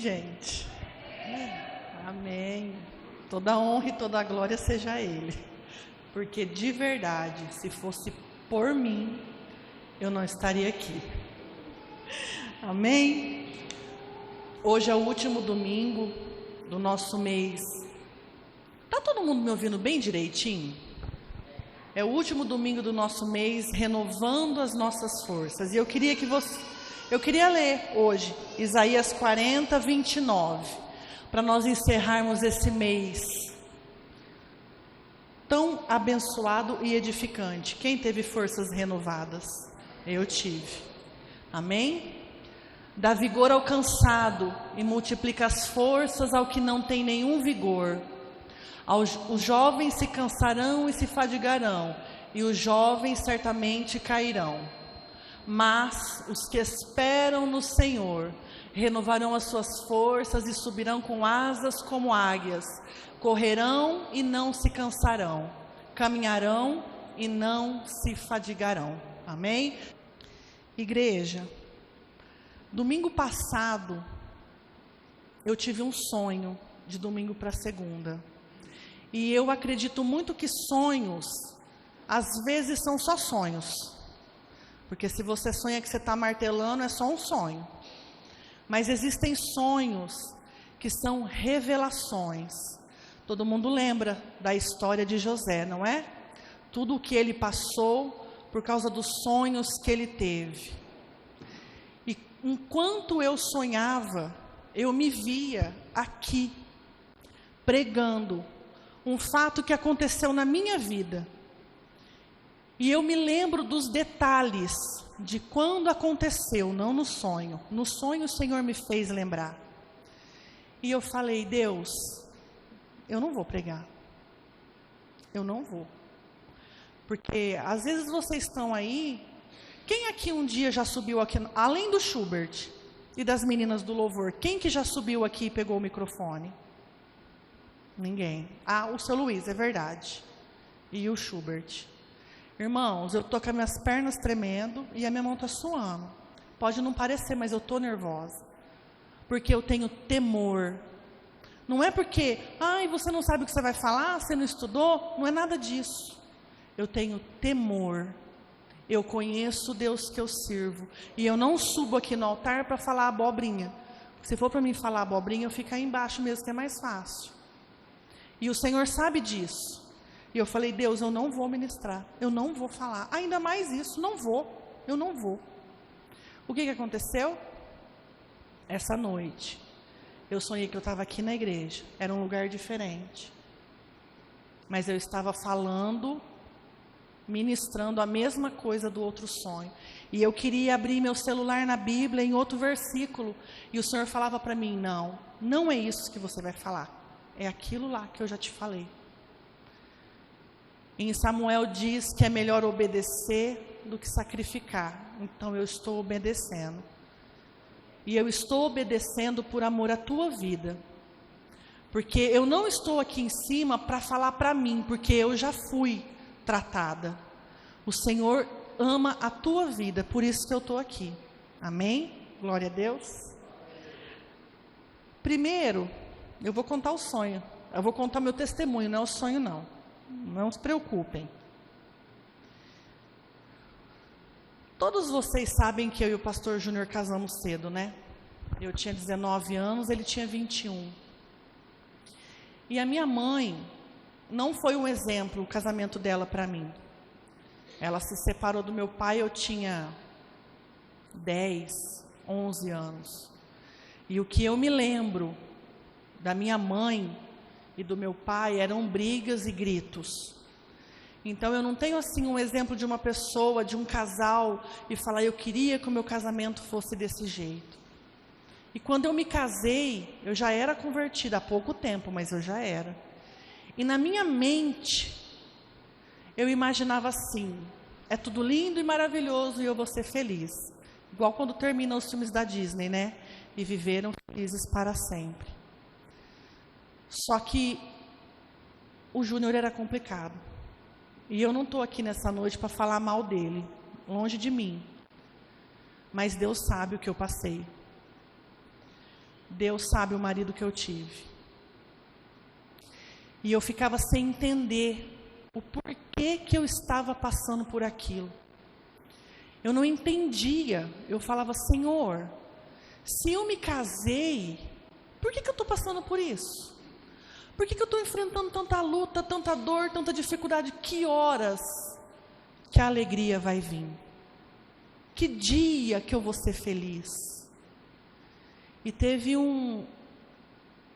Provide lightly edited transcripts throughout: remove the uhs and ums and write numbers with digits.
gente? Amém. Toda honra e toda glória seja a Ele. Porque de verdade, se fosse por mim, eu não estaria aqui. Amém? Hoje é o último domingo do nosso mês. Tá todo mundo me ouvindo bem direitinho? É o último domingo do nosso mês, renovando as nossas forças. E eu queria ler hoje Isaías 40, 29, para nós encerrarmos esse mês tão abençoado e edificante. Quem teve forças renovadas? Eu tive. Amém? Dá vigor ao cansado e multiplica as forças ao que não tem nenhum vigor. Os jovens se cansarão e se fadigarão, e os jovens certamente cairão. Mas os que esperam no Senhor renovarão as suas forças e subirão com asas como águias. Correrão e não se cansarão, caminharão e não se fadigarão. Amém? Igreja, domingo passado eu tive um sonho de domingo para segunda. E eu acredito muito que sonhos, às vezes são só sonhos. Porque se você sonha que você está martelando, é só um sonho. Mas existem sonhos que são revelações. Todo mundo lembra da história de José, não é? Tudo o que ele passou por causa dos sonhos que ele teve. E enquanto eu sonhava, eu me via aqui, pregando um fato que aconteceu na minha vida. E eu me lembro dos detalhes de quando aconteceu, não no sonho. No sonho o Senhor me fez lembrar. E eu falei, Deus, eu não vou pregar. Eu não vou. Porque às vezes vocês estão aí. Quem aqui um dia já subiu aqui, além do Schubert e das meninas do louvor, quem que já subiu aqui e pegou o microfone? Ninguém. Ah, o seu Luiz, é verdade. E o Schubert. Irmãos, eu estou com as minhas pernas tremendo e a minha mão está suando. Pode não parecer, mas eu estou nervosa. Porque eu tenho temor. Não é porque, você não sabe o que você vai falar, você não estudou. Não é nada disso. Eu tenho temor. Eu conheço o Deus que eu sirvo. E eu não subo aqui no altar para falar abobrinha. Se for para mim falar abobrinha, eu fico aí embaixo mesmo, que é mais fácil. E o Senhor sabe disso. E eu falei, Deus, eu não vou ministrar. Eu não vou falar. Ainda mais isso, não vou. Eu não vou. O que aconteceu? Essa noite, eu sonhei que eu estava aqui na igreja. Era um lugar diferente. Mas eu estava falando, ministrando a mesma coisa do outro sonho. E eu queria abrir meu celular na Bíblia em outro versículo. E o Senhor falava para mim, não é isso que você vai falar. É aquilo lá que eu já te falei. Em Samuel diz que é melhor obedecer do que sacrificar. Então eu estou obedecendo. E eu estou obedecendo por amor à tua vida. Porque eu não estou aqui em cima para falar para mim, porque eu já fui tratada. O Senhor ama a tua vida, por isso que eu estou aqui. Amém? Glória a Deus. Primeiro, eu vou contar o sonho. Eu vou contar meu testemunho, não é o sonho não. Não se preocupem. Todos vocês sabem que eu e o pastor Júnior casamos cedo, né? Eu tinha 19 anos, ele tinha 21. E a minha mãe não foi um exemplo, o casamento dela para mim. Ela se separou do meu pai, eu tinha 10, 11 anos. E o que eu me lembro da minha mãe e do meu pai eram brigas e gritos. Então eu não tenho assim um exemplo de uma pessoa, de um casal, e falar, eu queria que o meu casamento fosse desse jeito. E quando eu me casei, eu já era convertida há pouco tempo, mas eu já era. E na minha mente, eu imaginava assim, é tudo lindo e maravilhoso e eu vou ser feliz. Igual quando terminam os filmes da Disney, né? E viveram felizes para sempre. Só que o Júnior era complicado. E eu não estou aqui nessa noite para falar mal dele, longe de mim. Mas Deus sabe o que eu passei. Deus sabe o marido que eu tive. E eu ficava sem entender o porquê que eu estava passando por aquilo. Eu não entendia. Eu falava, Senhor, se eu me casei, por que eu estou passando por isso? Por que eu estou enfrentando tanta luta, tanta dor, tanta dificuldade? Que horas que a alegria vai vir? Que dia que eu vou ser feliz? E teve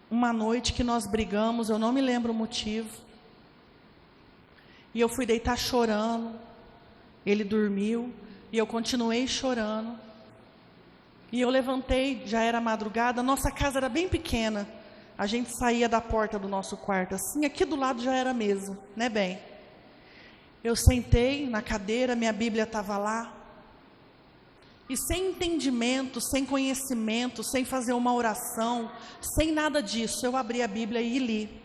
uma noite que nós brigamos, eu não me lembro o motivo. E eu fui deitar chorando. Ele dormiu e eu continuei chorando. E eu levantei, já era madrugada, nossa casa era bem pequena. A gente saía da porta do nosso quarto assim, aqui do lado já era a mesa, né, bem? Eu sentei na cadeira, minha Bíblia estava lá. E sem entendimento, sem conhecimento, sem fazer uma oração, sem nada disso, eu abri a Bíblia e li.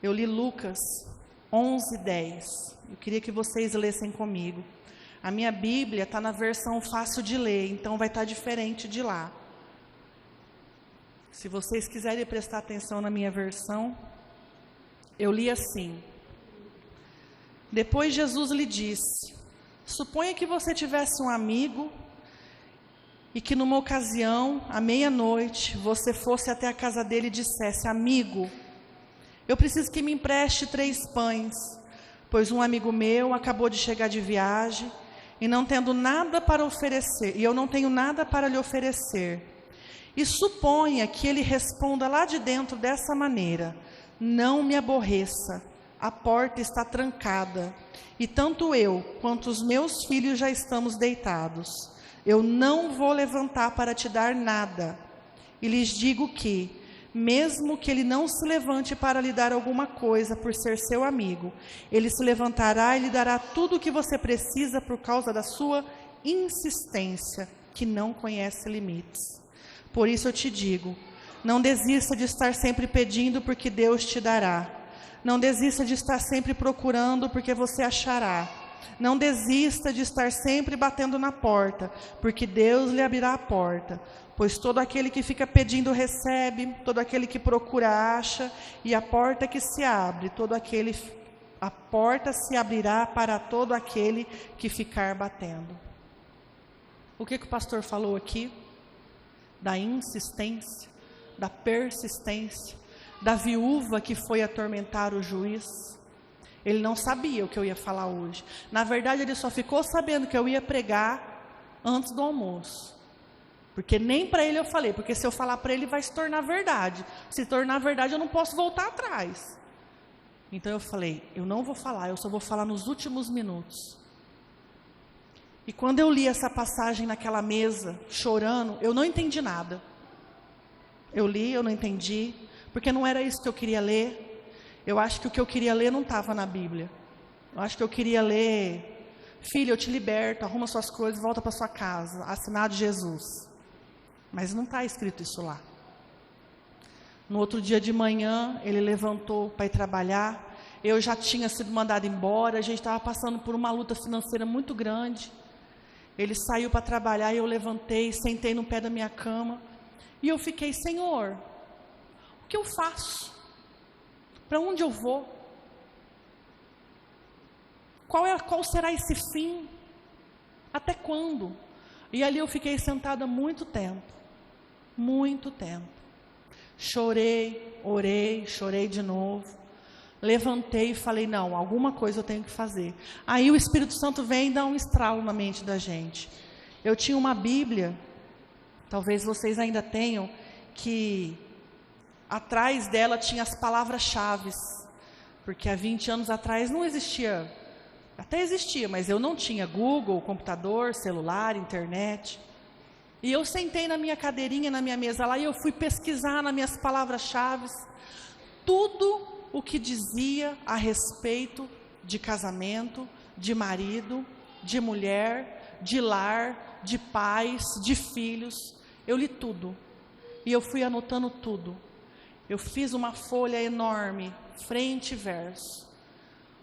Eu li Lucas 11:10. Eu queria que vocês lessem comigo. A minha Bíblia está na versão fácil de ler, então vai estar diferente de lá. Se vocês quiserem prestar atenção na minha versão, eu li assim. Depois Jesus lhe disse: suponha que você tivesse um amigo e que numa ocasião, à meia-noite, você fosse até a casa dele e dissesse: amigo, eu preciso que me empreste 3 pães, pois um amigo meu acabou de chegar de viagem e não tendo nada para oferecer, e eu não tenho nada para lhe oferecer. E suponha que ele responda lá de dentro dessa maneira: não me aborreça, a porta está trancada, e tanto eu quanto os meus filhos já estamos deitados. Eu não vou levantar para te dar nada. E lhes digo que, mesmo que ele não se levante para lhe dar alguma coisa por ser seu amigo, ele se levantará e lhe dará tudo o que você precisa por causa da sua insistência, que não conhece limites. Por isso eu te digo, não desista de estar sempre pedindo, porque Deus te dará. Não desista de estar sempre procurando, porque você achará. Não desista de estar sempre batendo na porta, porque Deus lhe abrirá a porta. Pois todo aquele que fica pedindo recebe, todo aquele que procura acha, e a porta que se abre, a porta se abrirá para todo aquele que ficar batendo. O que o pastor falou aqui? Da insistência, da persistência, da viúva que foi atormentar o juiz. Ele não sabia o que eu ia falar hoje. Na verdade, ele só ficou sabendo que eu ia pregar antes do almoço. Porque nem para ele eu falei, porque se eu falar para ele vai se tornar verdade. Se tornar verdade eu não posso voltar atrás. Então eu falei, eu não vou falar, eu só vou falar nos últimos minutos. E quando eu li essa passagem naquela mesa, chorando, eu não entendi nada. Eu li, eu não entendi, porque não era isso que eu queria ler. Eu acho que o que eu queria ler não estava na Bíblia. Eu acho que eu queria ler: filho, eu te liberto, arruma suas coisas, volta para sua casa, assinado Jesus. Mas não está escrito isso lá. No outro dia de manhã, ele levantou para ir trabalhar. Eu já tinha sido mandado embora, a gente estava passando por uma luta financeira muito grande. Ele saiu para trabalhar e eu levantei, sentei no pé da minha cama. E eu fiquei: Senhor, o que eu faço? Para onde eu vou? Qual será esse fim? Até quando? E ali eu fiquei sentada muito tempo. Muito tempo. Chorei, orei, chorei de novo. Levantei e falei: não, alguma coisa eu tenho que fazer. Aí o Espírito Santo vem e dá um estralo na mente da gente. Eu tinha uma Bíblia, talvez vocês ainda tenham, que atrás dela tinha as palavras-chave, porque há 20 anos atrás não existia, até existia, mas eu não tinha Google, computador, celular, internet. E eu sentei na minha cadeirinha, na minha mesa lá, e eu fui pesquisar nas minhas palavras-chave tudo o que dizia a respeito de casamento, de marido, de mulher, de lar, de pais, de filhos. Eu li tudo e eu fui anotando tudo. Eu fiz uma folha enorme, frente e verso,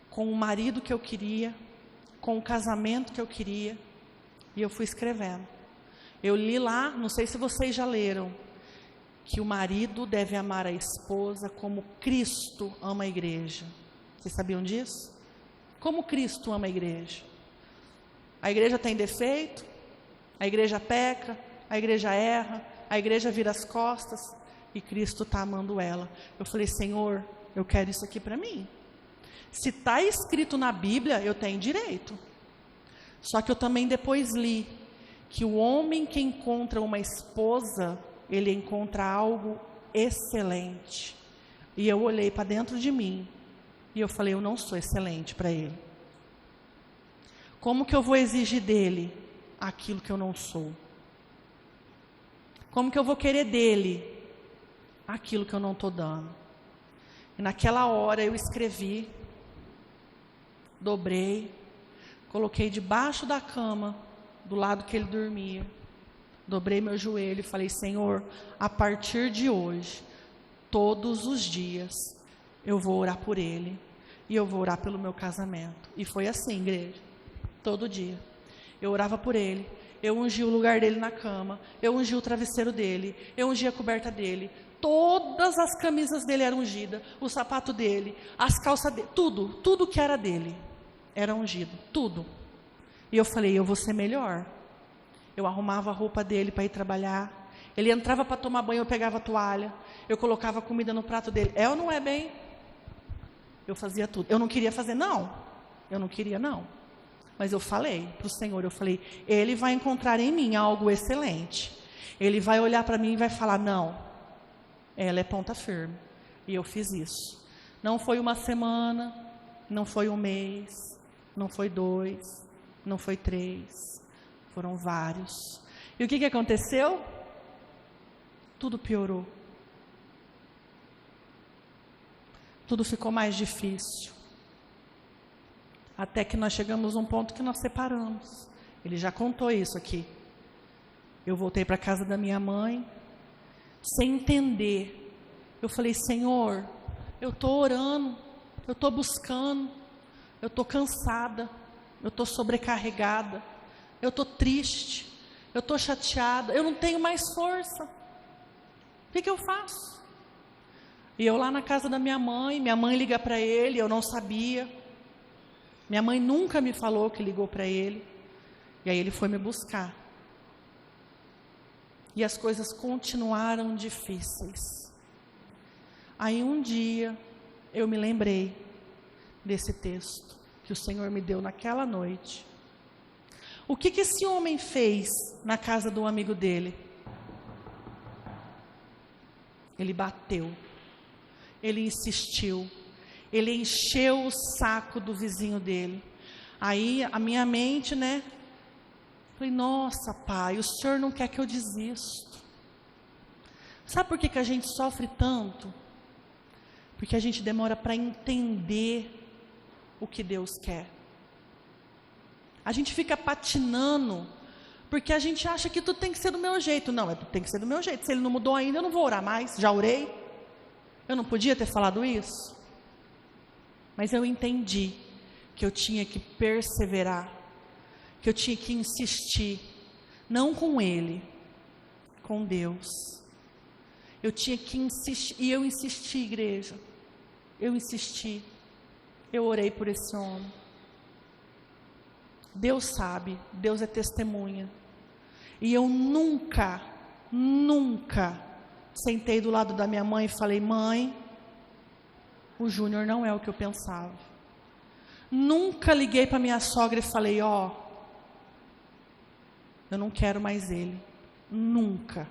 com o marido que eu queria, com o casamento que eu queria, e eu fui escrevendo. Eu li lá, não sei se vocês já leram, que o marido deve amar a esposa como Cristo ama a igreja. Vocês sabiam disso? Como Cristo ama a igreja? A igreja tem defeito, a igreja peca, a igreja erra, a igreja vira as costas e Cristo está amando ela. Eu falei, Senhor, eu quero isso aqui para mim. Se está escrito na Bíblia, eu tenho direito. Só que eu também depois li que o homem que encontra uma esposa, ele encontra algo excelente. E eu olhei para dentro de mim e eu falei, eu não sou excelente para ele. Como que eu vou exigir dele aquilo que eu não sou? Como que eu vou querer dele aquilo que eu não estou dando? E naquela hora eu escrevi, dobrei, coloquei debaixo da cama, do lado que ele dormia, dobrei meu joelho e falei, Senhor, a partir de hoje, todos os dias, eu vou orar por ele, e eu vou orar pelo meu casamento. E foi assim, igreja, todo dia, eu orava por ele, eu ungi o lugar dele na cama, eu ungi o travesseiro dele, eu ungi a coberta dele, todas as camisas dele eram ungidas, o sapato dele, as calças dele, tudo que era dele, era ungido, tudo. E eu falei, eu vou ser melhor. Eu arrumava a roupa dele para ir trabalhar. Ele entrava para tomar banho, eu pegava a toalha. Eu colocava comida no prato dele. É ou não é bem? Eu fazia tudo. Eu não queria fazer, não. Eu não queria, não. Mas eu falei para o Senhor, eu falei, Ele vai encontrar em mim algo excelente. Ele vai olhar para mim e vai falar, não, ela é ponta firme. E eu fiz isso. Não foi uma semana, não foi um mês, não foi 2, não foi 3, foram vários. E o que aconteceu? Tudo piorou. Tudo ficou mais difícil. Até que nós chegamos a um ponto que nós separamos. Ele já contou isso aqui. Eu voltei para a casa da minha mãe, sem entender. Eu falei, Senhor, eu estou orando, eu estou buscando, eu estou cansada, eu estou sobrecarregada, eu estou triste, eu estou chateada, eu não tenho mais força. O que eu faço? E eu lá na casa da minha mãe liga para ele, eu não sabia. Minha mãe nunca me falou que ligou para ele. E aí ele foi me buscar. E as coisas continuaram difíceis. Aí um dia eu me lembrei desse texto que o Senhor me deu naquela noite. O que esse homem fez na casa do amigo dele? Ele bateu, ele insistiu, ele encheu o saco do vizinho dele. Aí a minha mente, falei, nossa pai, o Senhor não quer que eu desisto. Sabe por que a gente sofre tanto? Porque a gente demora para entender o que Deus quer. A gente fica patinando, porque a gente acha que tudo tem que ser do meu jeito. Não, tem que ser do meu jeito. Se ele não mudou ainda, eu não vou orar mais. Já orei. Eu não podia ter falado isso. Mas eu entendi que eu tinha que perseverar, que eu tinha que insistir, não com ele, com Deus. Eu tinha que insistir, e eu insisti, igreja. Eu insisti. Eu orei por esse homem. Deus sabe, Deus é testemunha. E eu nunca sentei do lado da minha mãe e falei, mãe, o Júnior não é o que eu pensava. Nunca liguei para minha sogra e falei, eu não quero mais ele. Nunca.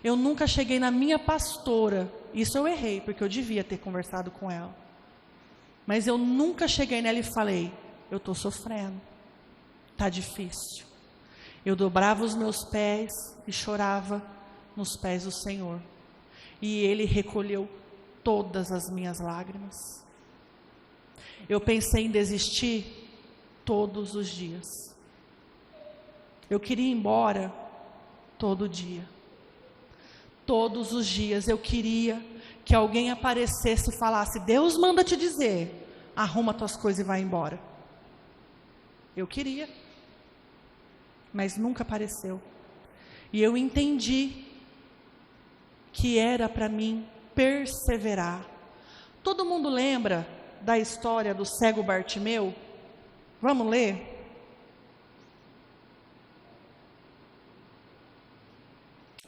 Eu nunca cheguei na minha pastora, isso eu errei, porque eu devia ter conversado com ela. Mas eu nunca cheguei nela e falei, eu estou sofrendo, está difícil. Eu dobrava os meus pés e chorava nos pés do Senhor. E Ele recolheu todas as minhas lágrimas. Eu pensei em desistir todos os dias. Eu queria ir embora todo dia. Todos os dias eu queria que alguém aparecesse e falasse, Deus manda te dizer, arruma tuas coisas e vai embora. Eu queria, mas nunca apareceu. E eu entendi que era para mim perseverar. Todo mundo lembra da história do cego Bartimeu? Vamos ler?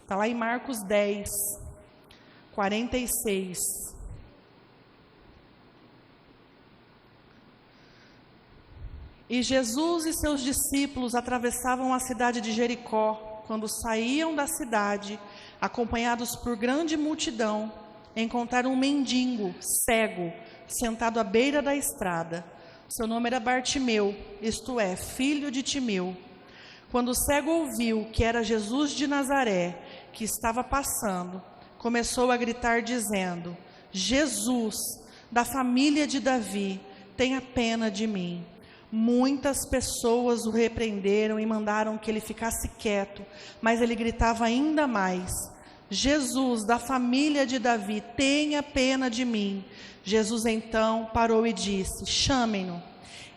Está lá em Marcos 10, 46. E Jesus e seus discípulos atravessavam a cidade de Jericó. Quando saíam da cidade, acompanhados por grande multidão, encontraram um mendigo, cego, sentado à beira da estrada. Seu nome era Bartimeu, isto é, filho de Timeu. Quando o cego ouviu que era Jesus de Nazaré, que estava passando, começou a gritar dizendo: Jesus, da família de Davi, tenha pena de mim. Muitas pessoas o repreenderam e mandaram que ele ficasse quieto, mas ele gritava ainda mais: Jesus, da família de Davi, tenha pena de mim. Jesus então parou e disse: chamem-no.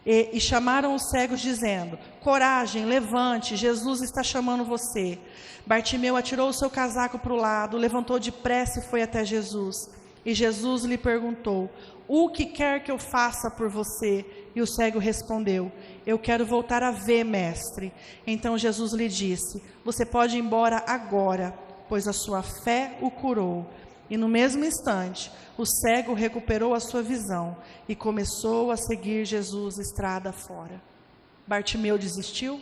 E chamaram os cegos dizendo: coragem, levante, Jesus está chamando você. Bartimeu atirou o seu casaco para o lado, levantou depressa e foi até Jesus. E Jesus lhe perguntou: o que quer que eu faça por você? E o cego respondeu: eu quero voltar a ver, mestre. Então Jesus lhe disse: você pode ir embora agora, pois a sua fé o curou. E no mesmo instante, o cego recuperou a sua visão e começou a seguir Jesus estrada fora. Bartimeu desistiu?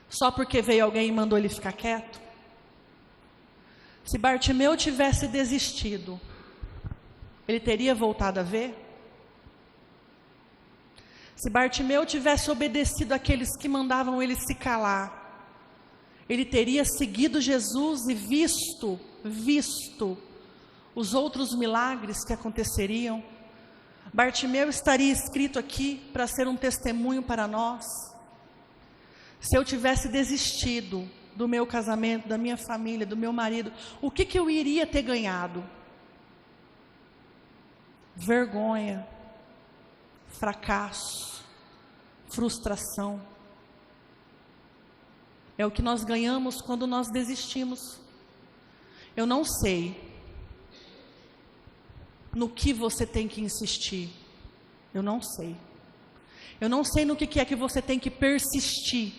Só porque veio alguém e mandou ele ficar quieto? Se Bartimeu tivesse desistido, ele teria voltado a ver? Se Bartimeu tivesse obedecido àqueles que mandavam ele se calar, ele teria seguido Jesus e visto os outros milagres que aconteceriam. Bartimeu estaria escrito aqui para ser um testemunho para nós. Se eu tivesse desistido do meu casamento, da minha família, do meu marido, o que eu iria ter ganhado? Vergonha, fracasso, frustração. É o que nós ganhamos quando nós desistimos. Eu não sei no que você tem que insistir. Eu não sei. Eu não sei no que é que você tem que persistir.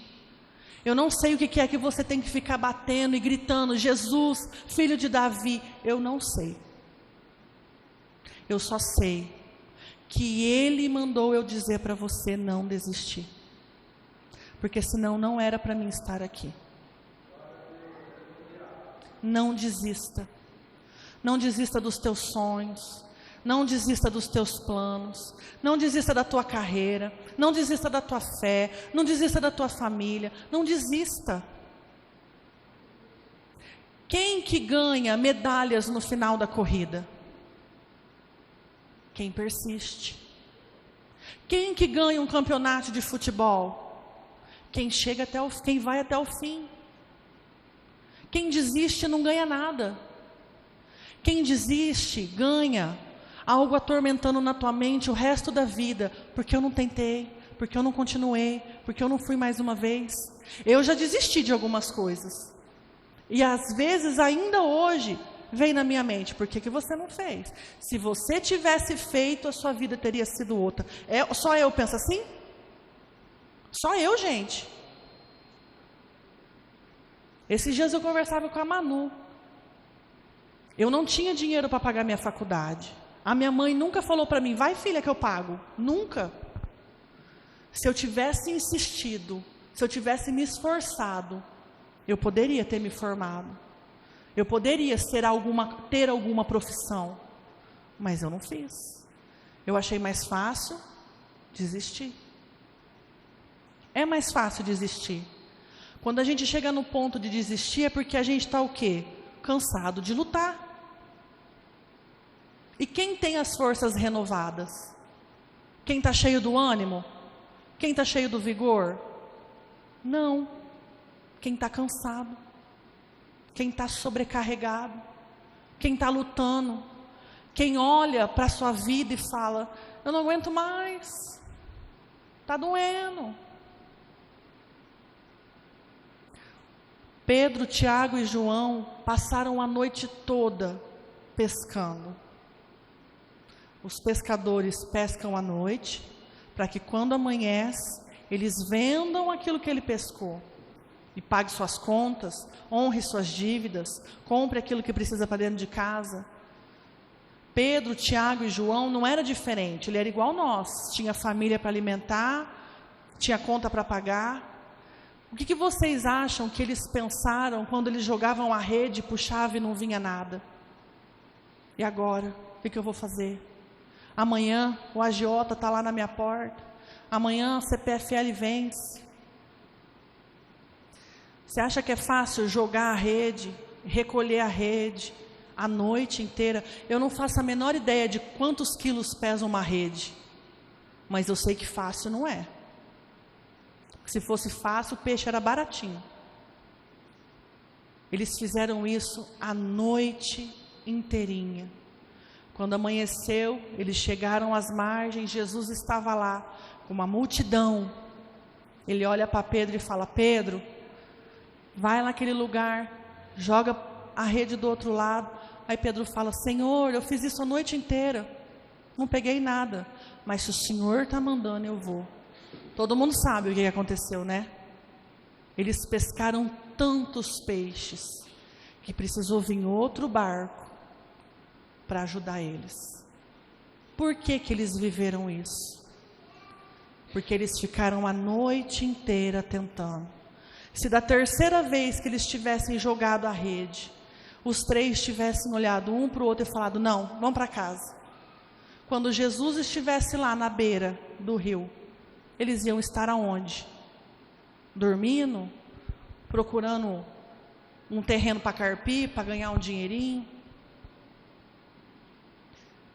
Eu não sei o que é que você tem que ficar batendo e gritando: Jesus, filho de Davi. Eu não sei. Eu só sei que Ele mandou eu dizer para você não desistir. Porque senão não era para mim estar aqui. Não desista. Não desista dos teus sonhos. Não desista dos teus planos. Não desista da tua carreira. Não desista da tua fé. Não desista da tua família. Não desista. Quem que ganha medalhas no final da corrida? Quem persiste. Quem que ganha um campeonato de futebol? Quem chega até quem vai até o fim. Quem desiste não ganha nada. Quem desiste ganha algo atormentando na tua mente o resto da vida. Porque eu não tentei, porque eu não continuei, porque eu não fui mais uma vez. Eu já desisti de algumas coisas. E às vezes ainda hoje vem na minha mente: por que você não fez? Se você tivesse feito, a sua vida teria sido outra. Só eu penso assim? Só eu, gente. Esses dias eu conversava com a Manu. Eu não tinha dinheiro para pagar minha faculdade. A minha mãe nunca falou para mim: vai, filha, que eu pago. Nunca. Se eu tivesse insistido, se eu tivesse me esforçado, eu poderia ter me formado. Eu poderia ter alguma profissão. Mas eu não fiz. Eu achei mais fácil desistir. É mais fácil desistir. Quando a gente chega no ponto de desistir, é porque a gente está o quê? Cansado de lutar. E quem tem as forças renovadas? Quem está cheio do ânimo? Quem está cheio do vigor? Não. Quem está cansado. Quem está sobrecarregado. Quem está lutando. Quem olha para a sua vida e fala: eu não aguento mais. Está doendo. Pedro, Tiago e João passaram a noite toda pescando. Os pescadores pescam à noite, para que quando amanhece, eles vendam aquilo que ele pescou. E pague suas contas, honre suas dívidas, compre aquilo que precisa para dentro de casa. Pedro, Tiago e João não era diferente, ele era igual nós. Tinha família para alimentar, tinha conta para pagar. O que vocês acham que eles pensaram quando eles jogavam a rede, puxavam e não vinha nada? E agora? O que eu vou fazer? Amanhã o agiota está lá na minha porta. Amanhã a CPFL vence. Você acha que é fácil jogar a rede, recolher a rede, a noite inteira? Eu não faço a menor ideia de quantos quilos pesa uma rede. Mas eu sei que fácil não é. Se fosse fácil, o peixe era baratinho. Eles fizeram isso a noite inteirinha. Quando amanheceu, eles chegaram às margens, Jesus estava lá, com uma multidão. Ele olha para Pedro e fala: Pedro, vai naquele lugar, joga a rede do outro lado. Aí Pedro fala: Senhor, eu fiz isso a noite inteira, não peguei nada, mas se o Senhor está mandando, eu vou. Todo mundo sabe o que aconteceu, né? Eles pescaram tantos peixes, que precisou vir outro barco para ajudar eles. Por que eles viveram isso? Porque eles ficaram a noite inteira tentando. Se da terceira vez que eles tivessem jogado a rede, os três tivessem olhado um para o outro e falado: não, vamos para casa. Quando Jesus estivesse lá na beira do rio, eles iam estar aonde? Dormindo? Procurando um terreno para carpir, para ganhar um dinheirinho?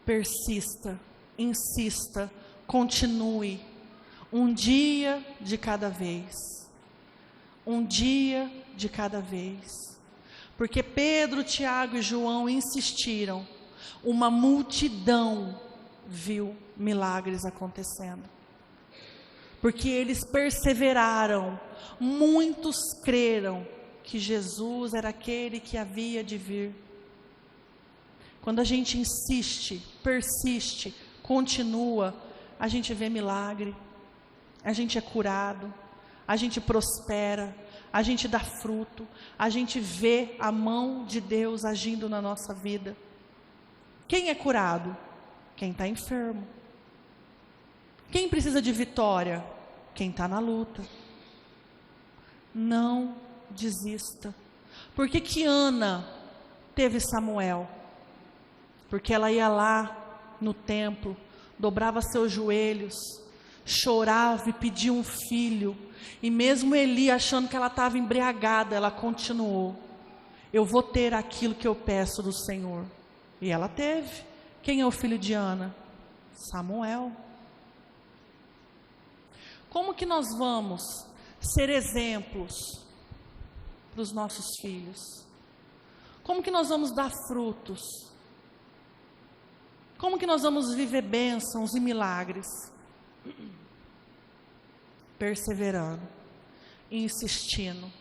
Persista, insista, continue. Um dia de cada vez. Um dia de cada vez. Porque Pedro, Tiago e João insistiram. Uma multidão viu milagres acontecendo. Porque eles perseveraram. Muitos creram que Jesus era aquele que havia de vir. Quando a gente insiste, persiste, continua, a gente vê milagre, a gente é curado, a gente prospera, a gente dá fruto, a gente vê a mão de Deus agindo na nossa vida. Quem é curado? Quem está enfermo. Quem precisa de vitória? Quem está na luta. Não desista. Por que Ana teve Samuel? Porque ela ia lá no templo, dobrava seus joelhos, chorava e pedia um filho. E mesmo Eli achando que ela estava embriagada, ela continuou: eu vou ter aquilo que eu peço do Senhor. E ela teve. Quem é o filho de Ana? Samuel. Como que nós vamos ser exemplos para os nossos filhos? Como que nós vamos dar frutos? Como que nós vamos viver bênçãos e milagres? Perseverando, insistindo,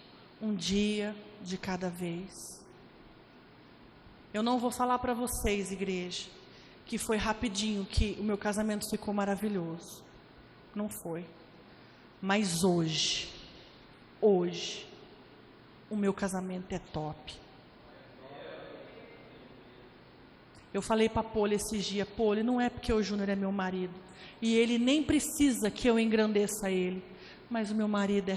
um dia de cada vez. Eu não vou falar para vocês, igreja, que foi rapidinho, que o meu casamento ficou maravilhoso. Não foi. Mas hoje, o meu casamento é top. Eu falei para Poli esses dias: Poli, não é porque o Júnior é meu marido, e ele nem precisa que eu engrandeça ele, mas o meu marido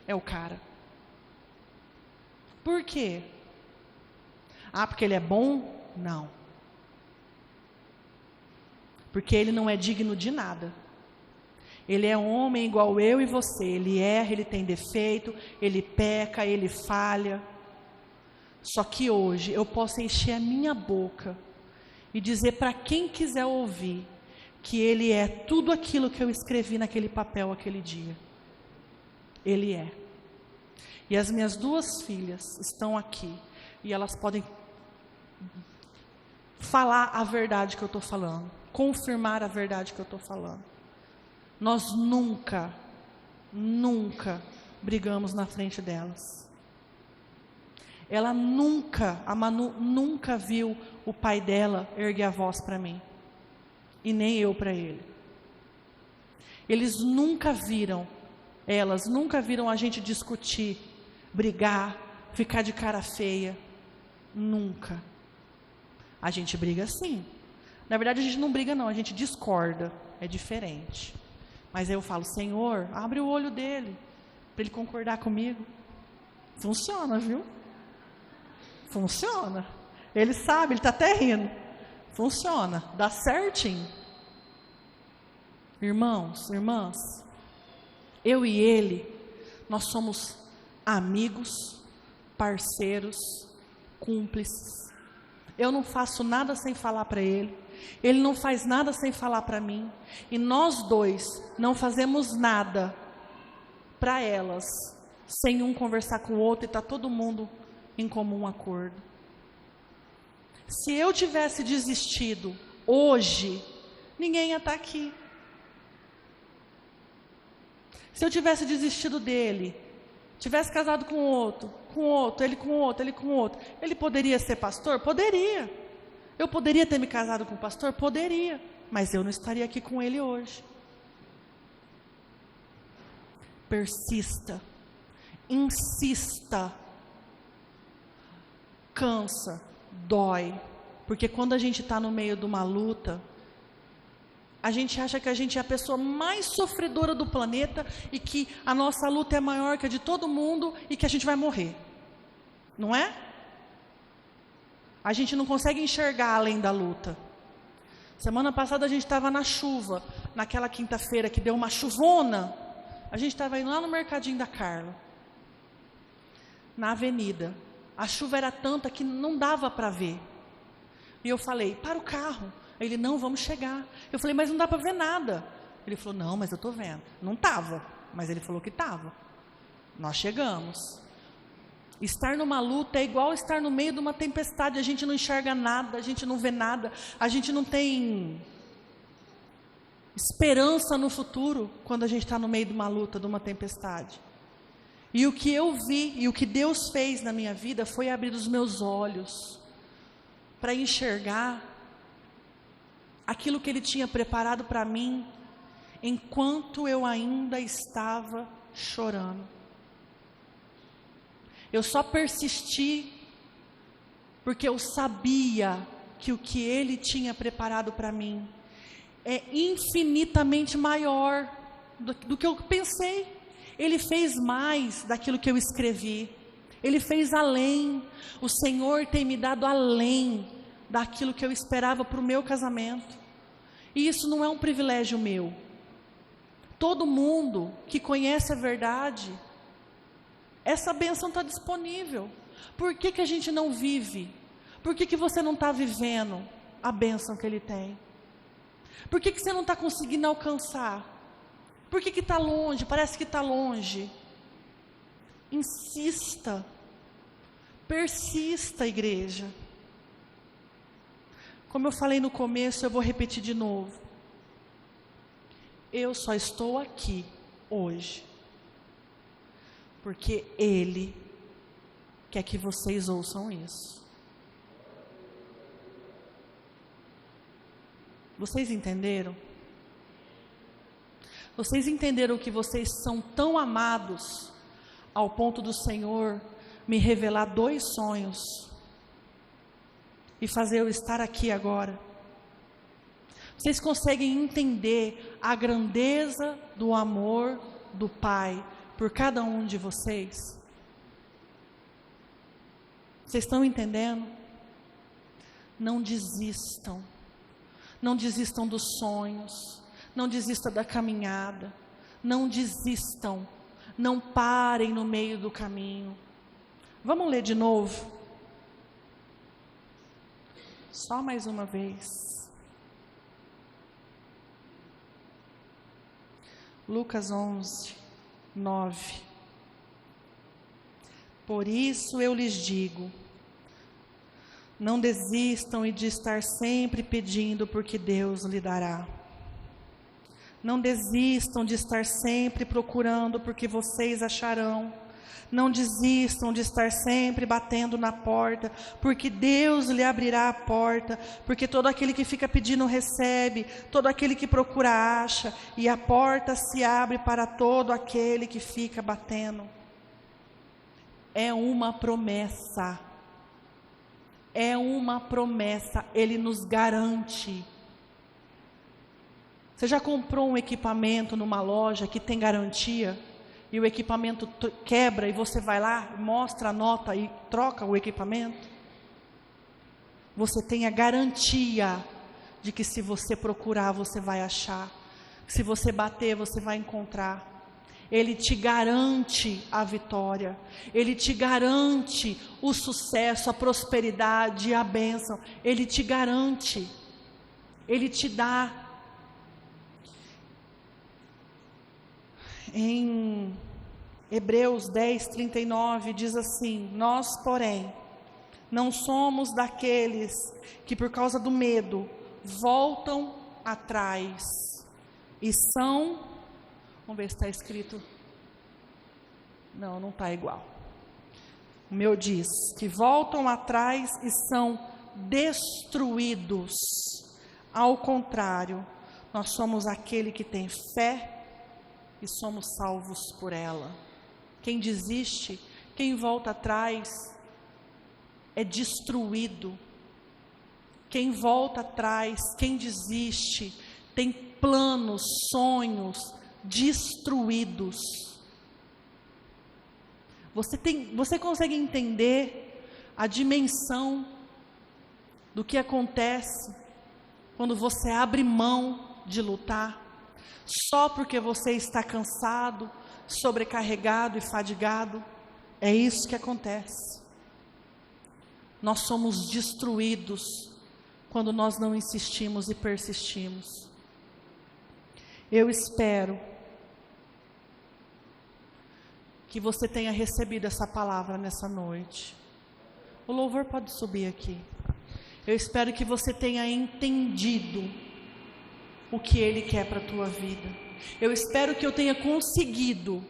é o cara. Por quê? Ah, porque ele é bom? Não. Porque ele não é digno de nada. Ele é homem igual eu e você. Ele erra, ele tem defeito, ele peca, ele falha. Só que hoje eu posso encher a minha boca e dizer para quem quiser ouvir que ele é tudo aquilo que eu escrevi naquele papel aquele dia. Ele é. E as minhas duas filhas estão aqui e elas podem falar a verdade que eu estou falando, confirmar a verdade que eu estou falando. Nós nunca brigamos na frente delas. Ela nunca, a Manu nunca viu o pai dela erguer a voz para mim. E nem eu para ele. Eles nunca viram, elas nunca viram a gente discutir, brigar, ficar de cara feia. Nunca. A gente briga sim. Na verdade a gente não briga não, a gente discorda. É diferente. Mas aí eu falo, Senhor, abre o olho dele, para ele concordar comigo. Funciona, viu? Funciona. Ele sabe, ele está até rindo. Funciona, dá certinho. Irmãos, irmãs, eu e ele, nós somos amigos, parceiros, cúmplices. Eu não faço nada sem falar para ele. Ele não faz nada sem falar para mim. E nós dois não fazemos nada para elas sem um conversar com o outro e está todo mundo em comum acordo. Se eu tivesse desistido hoje, ninguém ia estar aqui. Se eu tivesse desistido dele, tivesse casado com outro, ele com outro, ele com outro, ele poderia ser pastor? Poderia. Eu poderia ter me casado com o pastor? Poderia. Mas eu não estaria aqui com ele hoje. Persista. Insista. Cansa. Dói. Porque quando a gente está no meio de uma luta, a gente acha que a gente é a pessoa mais sofredora do planeta e que a nossa luta é maior que a de todo mundo e que a gente vai morrer. Não é? A gente não consegue enxergar além da luta. Semana passada a gente estava na chuva, naquela quinta-feira que deu uma chuvona. A gente estava indo lá no Mercadinho da Carla, na avenida. A chuva era tanta que não dava para ver. E eu falei, para o carro. Ele, não, vamos chegar. Eu falei, mas não dá para ver nada. Ele falou, não, mas eu estou vendo. Não estava, mas ele falou que estava. Nós chegamos. Estar numa luta é igual estar no meio de uma tempestade. A gente não enxerga nada, a gente não vê nada. A gente não tem esperança no futuro quando a gente está no meio de uma luta, de uma tempestade. E o que eu vi, e o que Deus fez na minha vida foi abrir os meus olhos para enxergar aquilo que Ele tinha preparado para mim, enquanto eu ainda estava chorando. Eu só persisti, porque eu sabia que o que Ele tinha preparado para mim é infinitamente maior do que eu pensei. Ele fez mais daquilo que eu escrevi. Ele fez além. O Senhor tem me dado além daquilo que eu esperava para o meu casamento. E isso não é um privilégio meu. Todo mundo que conhece a verdade, essa bênção está disponível. Por que a gente não vive? Por que você não está vivendo a bênção que Ele tem? Por que você não está conseguindo alcançar? Por que está longe? Parece que está longe. Insista. Persista, igreja. Como eu falei no começo, eu vou repetir de novo. Eu só estou aqui hoje porque Ele quer que vocês ouçam isso. Vocês entenderam? Vocês entenderam que vocês são tão amados ao ponto do Senhor me revelar 2 sonhos e fazer eu estar aqui agora? Vocês conseguem entender a grandeza do amor do Pai por cada um de vocês? Vocês estão entendendo? Não desistam. Não desistam dos sonhos. Não desistam da caminhada. Não desistam. Não parem no meio do caminho. Vamos ler de novo? Só mais uma vez. Lucas 11, 9. Por isso eu lhes digo, não desistam de estar sempre pedindo, porque Deus lhe dará. Não desistam de estar sempre procurando, porque vocês acharão. Não desistam de estar sempre batendo na porta, porque Deus lhe abrirá a porta, porque todo aquele que fica pedindo recebe, todo aquele que procura acha, e a porta se abre para todo aquele que fica batendo. É uma promessa. É uma promessa, Ele nos garante. Você já comprou um equipamento numa loja que tem garantia? E o equipamento quebra e você vai lá, mostra a nota e troca o equipamento? Você tem a garantia de que se você procurar, você vai achar. Se você bater, você vai encontrar. Ele te garante a vitória. Ele te garante o sucesso, a prosperidade, a bênção. Ele te garante. Ele te dá. Em Hebreus 10, 39 diz assim: nós, porém, não somos daqueles que por causa do medo voltam atrás e são, vamos ver se está escrito, não está igual, o meu diz, que voltam atrás e são destruídos. Ao contrário, nós somos aquele que tem fé e somos salvos por ela. Quem desiste, quem volta atrás, é destruído. Quem volta atrás, quem desiste, tem planos, sonhos destruídos. Você consegue entender a dimensão do que acontece quando você abre mão de lutar? Só porque você está cansado, sobrecarregado e fadigado? É isso que acontece. Nós somos destruídos quando nós não insistimos e persistimos. Eu espero que você tenha recebido essa palavra nessa noite. O louvor pode subir aqui. Eu espero que você tenha entendido o que Ele quer para a tua vida. Eu espero que eu tenha conseguido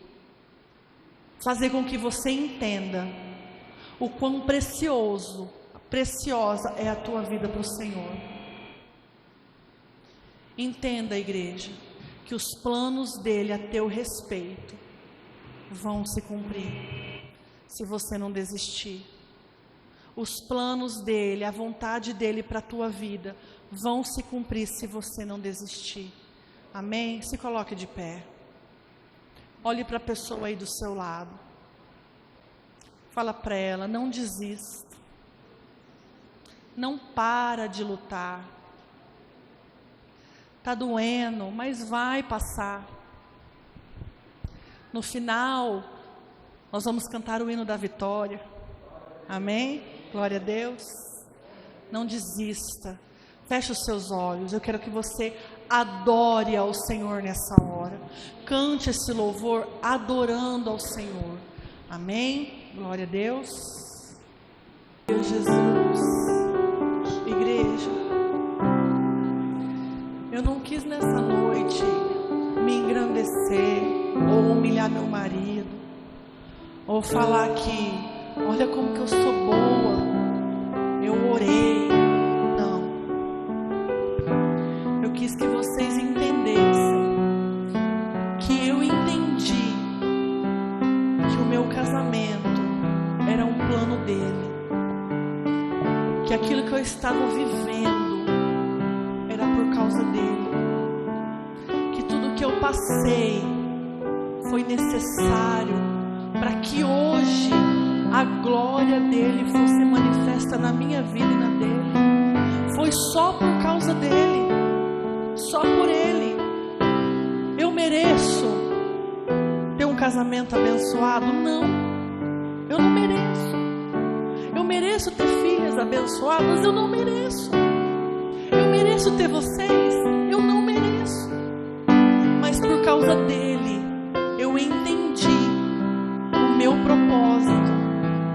fazer com que você entenda o quão preciosa é a tua vida para o Senhor. Entenda, igreja, que os planos dEle a teu respeito vão se cumprir, se você não desistir. Os planos dEle, a vontade dEle para a tua vida vão se cumprir se você não desistir. Amém? Se coloque de pé. Olhe para a pessoa aí do seu lado. Fala para ela, não desista. Não para de lutar. Está doendo, mas vai passar. No final, nós vamos cantar o hino da vitória. Amém? Glória a Deus. Não desista. Feche os seus olhos. Eu quero que você adore ao Senhor nessa hora. Cante esse louvor adorando ao Senhor. Amém? Glória a Deus. Deus Jesus. Igreja, eu não quis nessa noite me engrandecer ou humilhar meu marido ou falar que olha como que eu sou boa, eu orei. Não. Eu quis que vocês entendessem que eu entendi que o meu casamento era um plano dele, que aquilo que eu estava vivendo era por causa dele, que tudo que eu passei foi necessário para que hoje a glória dele fosse manifesta na minha vida e na dele. Foi só por causa dele, só por ele. Eu mereço ter um casamento abençoado? Não, eu não mereço. Eu mereço ter filhas abençoadas? Eu não mereço. Eu mereço ter vocês? Eu não mereço. Mas por causa dele, eu entendi o meu propósito.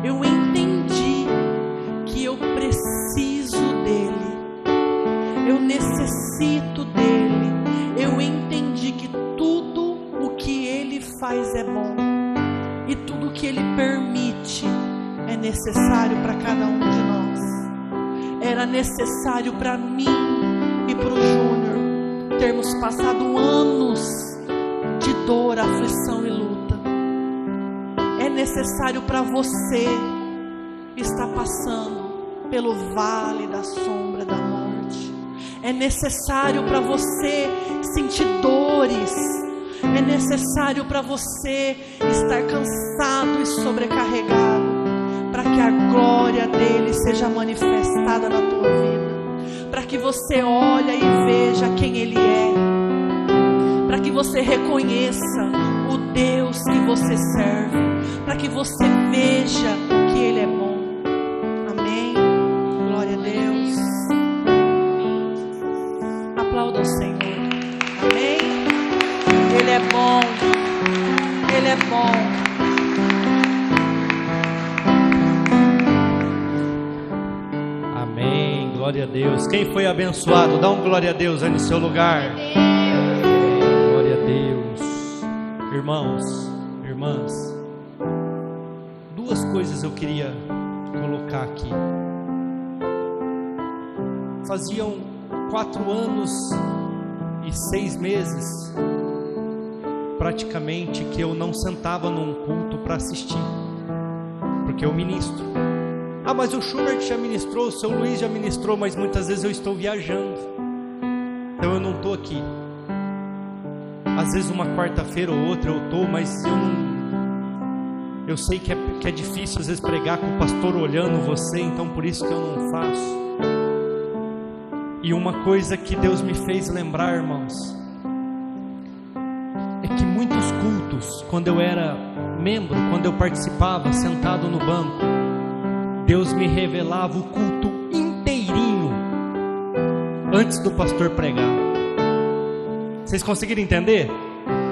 Eu entendi que eu preciso dele. Eu necessito dele. Eu entendi faz é bom. E tudo que Ele permite é necessário para cada um de nós. Era necessário para mim e para o Júnior termos passado anos de dor, aflição e luta. É necessário para você estar passando pelo vale da sombra da morte. É necessário para você sentir dores. É necessário para você estar cansado e sobrecarregado, para que a glória dele seja manifestada na tua vida, para que você olhe e veja quem ele é, para que você reconheça o Deus que você serve, para que você veja que ele é bom. Amém? Glória a Deus. Aplauda o Senhor. Amém? Ele é bom. Ele é bom. Amém, glória a Deus. Quem foi abençoado, dá um glória a Deus aí no seu lugar. Glória a Deus. Irmãos, irmãs, duas coisas eu queria colocar aqui. Faziam 4 anos e 6 meses praticamente que eu não sentava num culto para assistir, porque eu ministro. Ah, mas o Schubert já ministrou, o seu Luiz já ministrou, mas muitas vezes eu estou viajando, então eu não estou aqui. Às vezes uma quarta-feira ou outra eu estou, mas eu sei que é difícil às vezes pregar com o pastor olhando você, então por isso que eu não faço. E uma coisa que Deus me fez lembrar, irmãos, é que muitos cultos, quando eu era membro, quando eu participava sentado no banco, Deus me revelava o culto inteirinho antes do pastor pregar. Vocês conseguiram entender?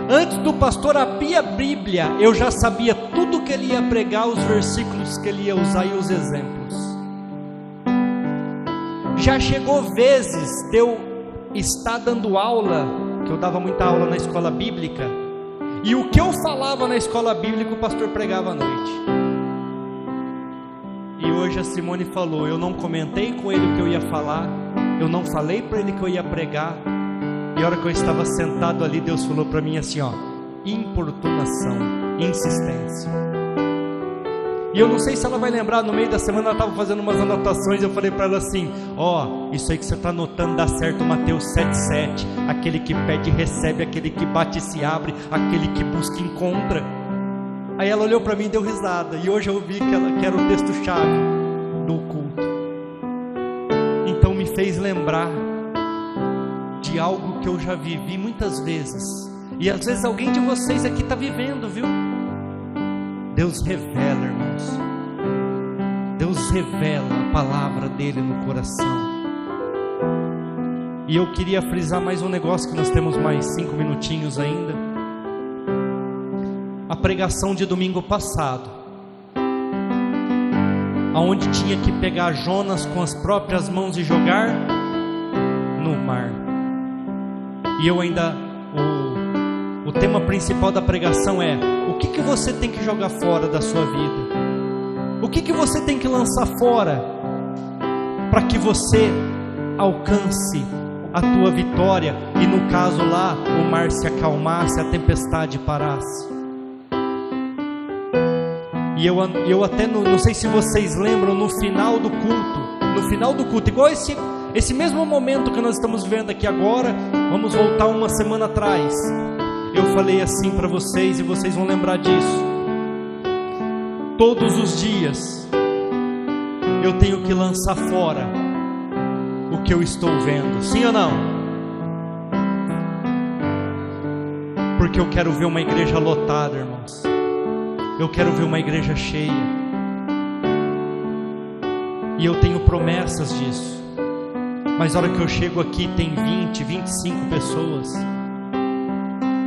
Antes do pastor abrir a Bíblia, eu já sabia tudo que ele ia pregar, os versículos que ele ia usar e os exemplos. Já chegou vezes de eu estar dando aula, que eu dava muita aula na escola bíblica, e o que eu falava na escola bíblica o pastor pregava à noite. E hoje a Simone falou, eu não comentei com ele o que eu ia falar, eu não falei para ele que eu ia pregar, e a hora que eu estava sentado ali, Deus falou para mim assim, ó, importunação, insistência. E eu não sei se ela vai lembrar, no meio da semana ela estava fazendo umas anotações, eu falei para ela assim, ó, isso aí que você está anotando dá certo, Mateus 7,7, aquele que pede recebe, aquele que bate se abre, aquele que busca encontra. Aí ela olhou para mim e deu risada, e hoje eu vi que era o texto-chave do culto. Então me fez lembrar de algo que eu já vivi muitas vezes, e às vezes alguém de vocês aqui está vivendo, viu? Deus revela, irmãos, Deus revela a palavra dele no coração. E eu queria frisar mais um negócio, que nós temos mais 5 minutinhos ainda. A pregação de domingo passado, aonde tinha que pegar Jonas com as próprias mãos e jogar no mar. E eu ainda, o tema principal da pregação é: o que você tem que jogar fora da sua vida? O que você tem que lançar fora para que você alcance a tua vitória? E no caso lá, o mar se acalmasse, a tempestade parasse. E eu até não sei se vocês lembram, no final do culto, igual esse mesmo momento que nós estamos vendo aqui agora, vamos voltar uma semana atrás, eu falei assim para vocês, e vocês vão lembrar disso: todos os dias eu tenho que lançar fora o que eu estou vendo, sim ou não? Porque eu quero ver uma igreja lotada, irmãos, eu quero ver uma igreja cheia, e eu tenho promessas disso. Mas a hora que eu chego aqui tem 20, 25 pessoas,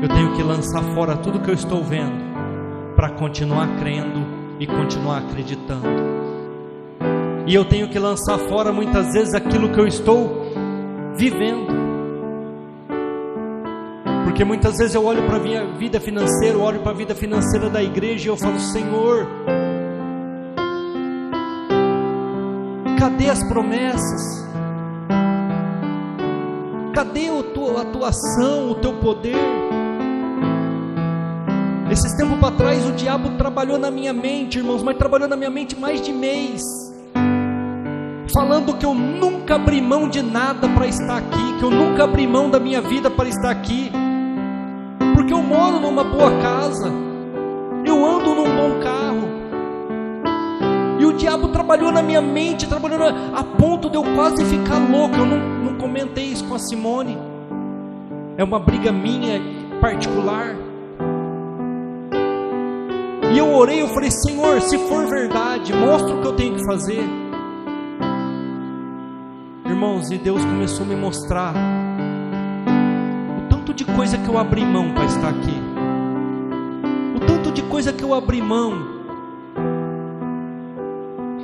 eu tenho que lançar fora tudo que eu estou vendo, para continuar crendo e continuar acreditando. E eu tenho que lançar fora muitas vezes aquilo que eu estou vivendo, Porque muitas vezes eu olho para a minha vida financeira, eu olho para a vida financeira da igreja e eu falo: Senhor, cadê as promessas? Cadê a tua atuação, o teu poder? Esses tempos para trás o diabo trabalhou na minha mente, irmãos, mas trabalhou na minha mente mais de mês, falando que eu nunca abri mão de nada para estar aqui, que eu nunca abri mão da minha vida para estar aqui, porque eu moro numa boa casa, eu ando num bom carro, e o diabo trabalhou na minha mente, a ponto de eu quase ficar louco. Eu não comentei isso com a Simone, é uma briga minha particular, e eu orei, eu falei: Senhor, se for verdade, mostra o que eu tenho que fazer. Irmãos, e Deus começou a me mostrar o tanto de coisa que eu abri mão para estar aqui, o tanto de coisa que eu abri mão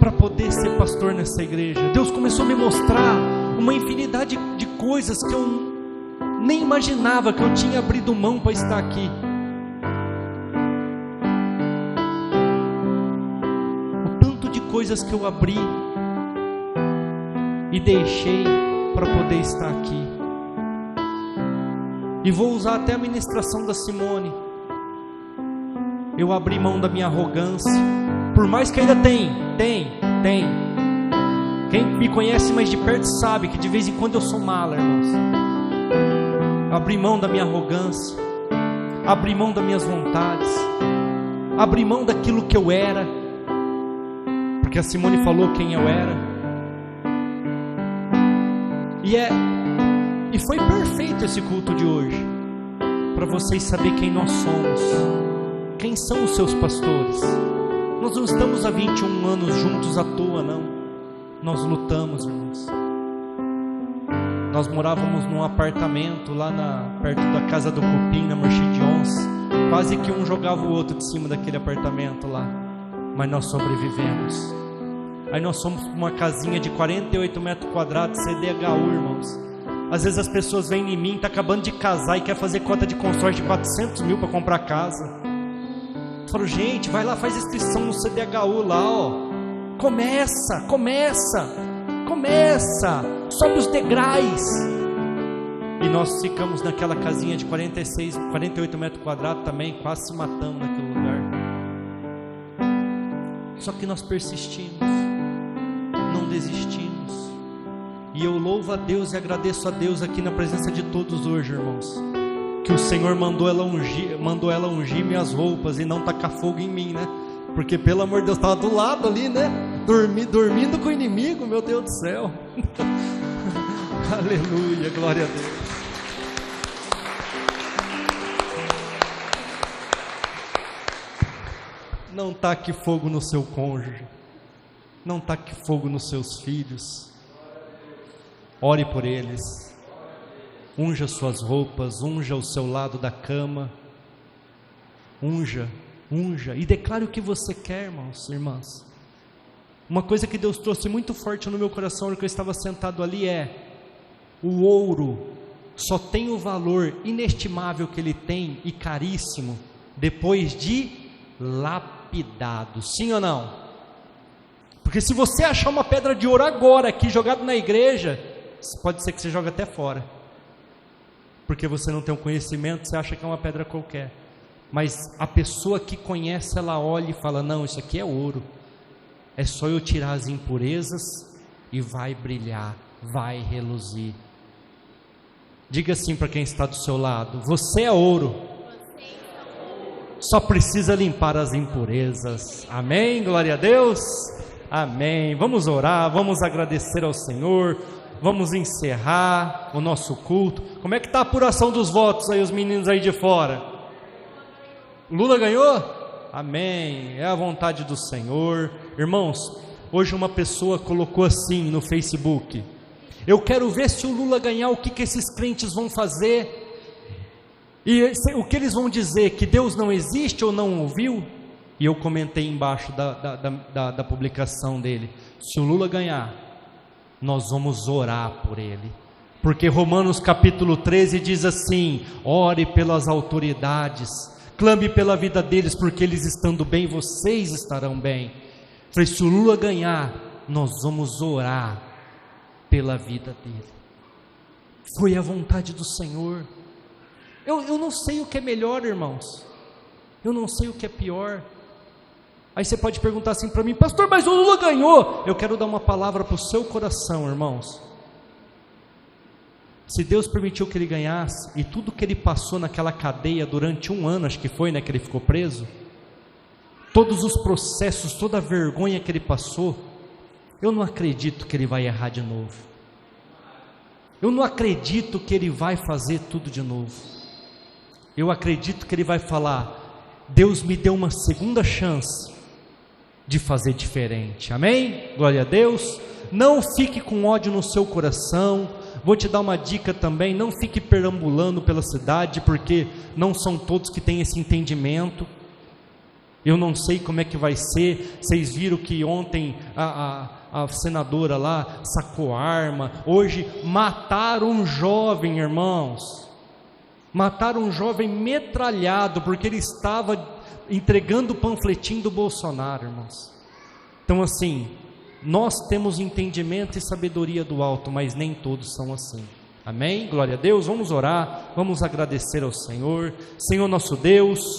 para poder ser pastor nessa igreja. Deus começou a me mostrar uma infinidade de coisas que eu nem imaginava que eu tinha abrido mão para estar aqui. O tanto de coisas que eu abri e deixei para poder estar aqui. E vou usar até a ministração da Simone. Eu abri mão da minha arrogância, por mais que ainda tem. Quem me conhece mais de perto sabe que de vez em quando eu sou mala, irmãos. Abri mão da minha arrogância, abri mão das minhas vontades, abri mão daquilo que eu era, porque a Simone falou quem eu era. E foi perfeito esse culto de hoje, para vocês saberem quem nós somos, quem são os seus pastores. Nós não estamos há 21 anos juntos à toa, não. Nós lutamos, irmãos. Nós morávamos num apartamento lá perto da casa do Cupim, na Mercedes 11. Quase que um jogava o outro de cima daquele apartamento lá, mas nós sobrevivemos. Aí nós somos uma casinha de 48 metros quadrados, CDHU, irmãos. Às vezes as pessoas vêm em mim, está acabando de casar e quer fazer cota de consórcio de 400 mil para comprar casa. Eu falo: gente, vai lá, faz inscrição no CDHU lá, ó. Começa, sobe os degraus. E nós ficamos naquela casinha de 48 metros quadrados também, quase se matando naquele lugar. Só que nós persistimos, não desistimos. E eu louvo a Deus e agradeço a Deus aqui na presença de todos hoje, irmãos, que o Senhor mandou ela ungir minhas roupas e não tacar fogo em mim, né? Porque pelo amor de Deus, estava do lado ali, né? Dormindo com o inimigo, meu Deus do céu. Aleluia, glória a Deus. Não taque fogo no seu cônjuge, não taque fogo nos seus filhos. Ore por eles, unja suas roupas, unja o seu lado da cama, unja, e declare o que você quer, irmãos, irmãs. Uma coisa que Deus trouxe muito forte no meu coração, na hora que eu estava sentado ali, o ouro só tem o valor inestimável que ele tem e caríssimo depois de lapidado, sim ou não? Porque se você achar uma pedra de ouro agora aqui jogada na igreja, pode ser que você jogue até fora, porque você não tem o conhecimento, você acha que é uma pedra qualquer. Mas a pessoa que conhece, ela olha e fala: não, isso aqui é ouro, é só eu tirar as impurezas e vai brilhar, vai reluzir. Diga assim para quem está do seu lado: você é ouro, só precisa limpar as impurezas. Amém? Glória a Deus. Amém. Vamos orar, vamos agradecer ao Senhor, vamos encerrar o nosso culto. Como é que está a apuração dos votos aí, os meninos aí de fora? Lula ganhou? Amém, é a vontade do Senhor. Irmãos, hoje uma pessoa colocou assim no Facebook: eu quero ver se o Lula ganhar, o que esses crentes vão fazer, e o que eles vão dizer, que Deus não existe ou não ouviu? E eu comentei embaixo da publicação dele: se o Lula ganhar, nós vamos orar por ele, Porque Romanos capítulo 13 diz assim: ore pelas autoridades, clame pela vida deles, porque eles estando bem, vocês estarão bem. Falei, se o Lula ganhar, nós vamos orar pela vida dele. Foi a vontade do Senhor. Eu não sei o que é melhor, irmãos. Eu não sei o que é pior. Aí você pode perguntar assim para mim: pastor, mas o Lula ganhou. Eu quero dar uma palavra para o seu coração, irmãos. Se Deus permitiu que ele ganhasse, e tudo que ele passou naquela cadeia durante 1 ano, acho que foi, né, que ele ficou preso, todos os processos, toda a vergonha que ele passou, eu não acredito que ele vai errar de novo. Eu não acredito que ele vai fazer tudo de novo. Eu acredito que ele vai falar: Deus me deu uma segunda chance de fazer diferente. Amém? Glória a Deus. Não fique com ódio no seu coração. Vou te dar uma dica também: não fique perambulando pela cidade, porque não são todos que têm esse entendimento. Eu não sei como é que vai ser. Vocês viram que ontem a senadora lá sacou arma. Hoje mataram um jovem, irmãos. Mataram um jovem metralhado, porque ele estava entregando o panfletinho do Bolsonaro, irmãos. Então assim, nós temos entendimento e sabedoria do alto, mas nem todos são assim. Amém? Glória a Deus. Vamos orar, vamos agradecer ao Senhor. Senhor nosso Deus,